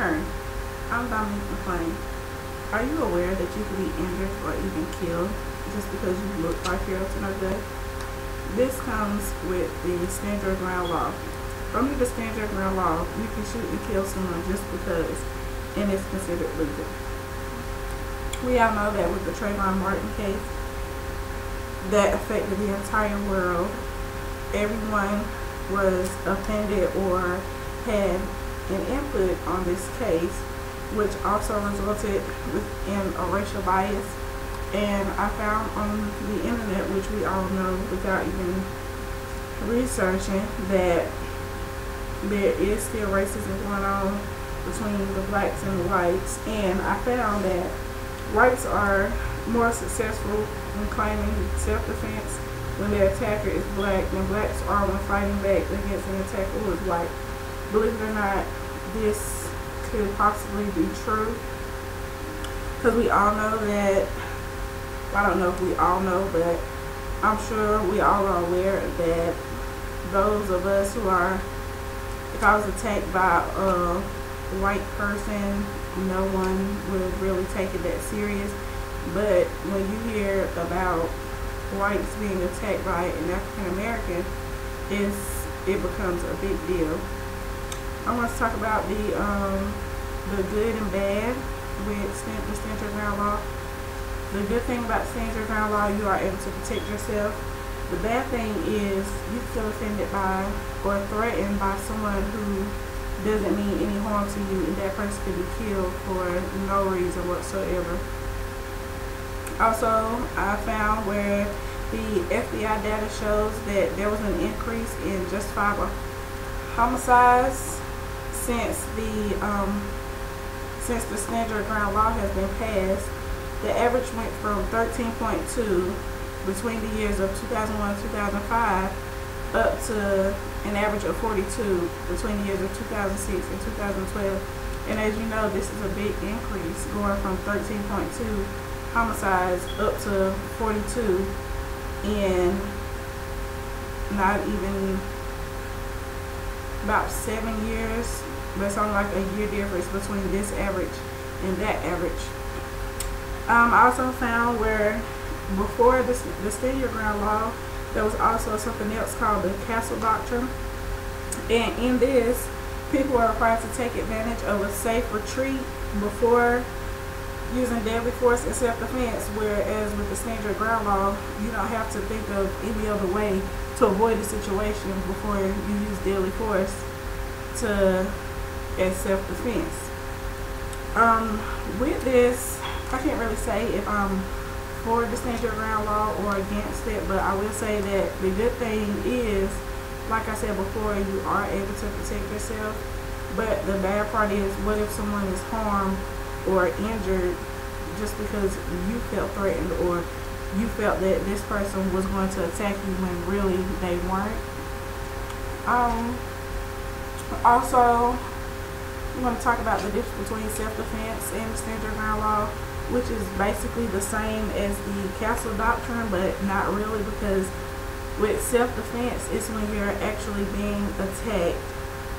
Her. I'm Dominique McClain. Are you aware that you could be injured or even killed just because you look like you're up to no good? This comes with the stand your ground law. Under the stand your ground law, you can shoot and kill someone just because, and it's considered legal. We all know that with the Trayvon Martin case, that affected the entire world. Everyone was offended or had an input on this case, which also resulted in a racial bias. And I found on the internet, which we all know without even researching, that there is still racism going on between the blacks and the whites. And I found that whites are more successful in claiming self-defense when their attacker is black than blacks are when fighting back against an attacker who is white. Believe it or not, this could possibly be true, because we all know that, well, I don't know if we all know, but I'm sure we all are aware that those of us who are, if I was attacked by a white person, no one would really take it that serious. But when you hear about whites being attacked by an African American, it becomes a big deal. I want to talk about the good and bad with the stand your ground law. The good thing about stand your ground law, you are able to protect yourself. The bad thing is you feel offended by or threatened by someone who doesn't mean any harm to you, and that person could be killed for no reason whatsoever. Also, I found where the FBI data shows that there was an increase in justifiable homicides since the stand your ground law has been passed. The average went from 13.2 between the years of 2001 and 2005 up to an average of 42 between the years of 2006 and 2012. And as you know, this is a big increase, going from 13.2 homicides up to 42 in not even about 7 years. But it's only like a year difference between this average and that average. I also found where before the stand your ground law, there was also something else called the Castle Doctrine. And in this, people are required to take advantage of a safe retreat before using deadly force in self-defense, whereas with the stand your ground law, you don't have to think of any other way to avoid a situation before you use deadly force as self-defense. With this, I can't really say if I'm for the stand your ground law or against it, but I will say that the good thing is, like I said before, you are able to protect yourself. But the bad part is, what if someone is harmed or injured just because you felt threatened, or you felt that this person was going to attack you when really they weren't? Also, I'm going to talk about the difference between self-defense and the stand your ground law, which is basically the same as the Castle Doctrine, but not really, because with self-defense, it's when you're actually being attacked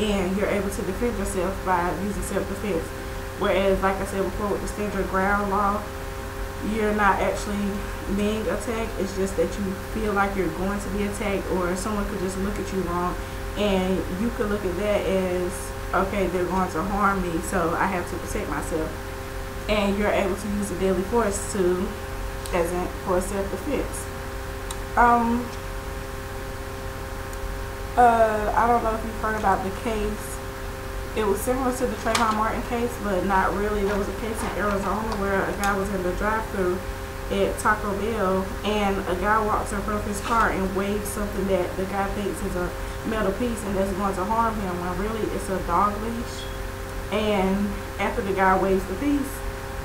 and you're able to defend yourself by using self-defense. Whereas, like I said before, with the stand your ground law, you're not actually being attacked. It's just that you feel like you're going to be attacked, or someone could just look at you wrong, and you could look at that as, okay, they're going to harm me, so I have to protect myself. And you're able to use a deadly force for self-defense. I don't know if you've heard about the case. It was similar to the Trayvon Martin case, but not really. There was a case in Arizona where a guy was in the drive-thru at Taco Bell, and a guy walks in front of his car and waves something that the guy thinks is a metal piece and that's going to harm him, when really it's a dog leash. And after the guy waves the piece,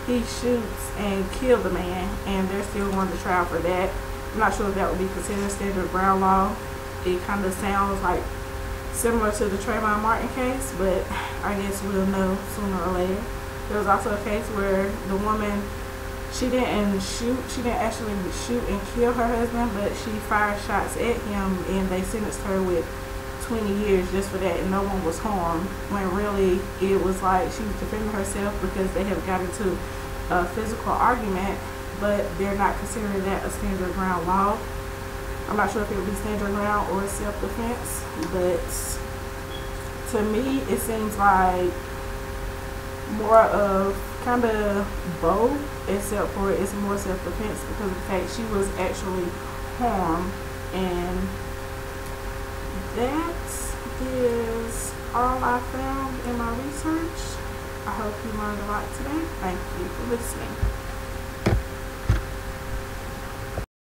he shoots and kills the man, and they're still going to trial for that. I'm not sure if that would be considered stand your ground law. It kind of sounds like similar to the Trayvon Martin case, but I guess we'll know sooner or later. There was also a case where the woman, she didn't actually shoot and kill her husband, but she fired shots at him, and they sentenced her with 20 years just for that, and no one was harmed, when really it was like she was defending herself because they have got into a physical argument, but they're not considering that a stand your ground law. I'm not sure if it would be stand your ground or self-defense, but to me it seems like more of kind of both, except for it's more self-defense because of the fact she was actually harmed. And that is all I found in my research. I hope you learned a lot today. Thank you for listening.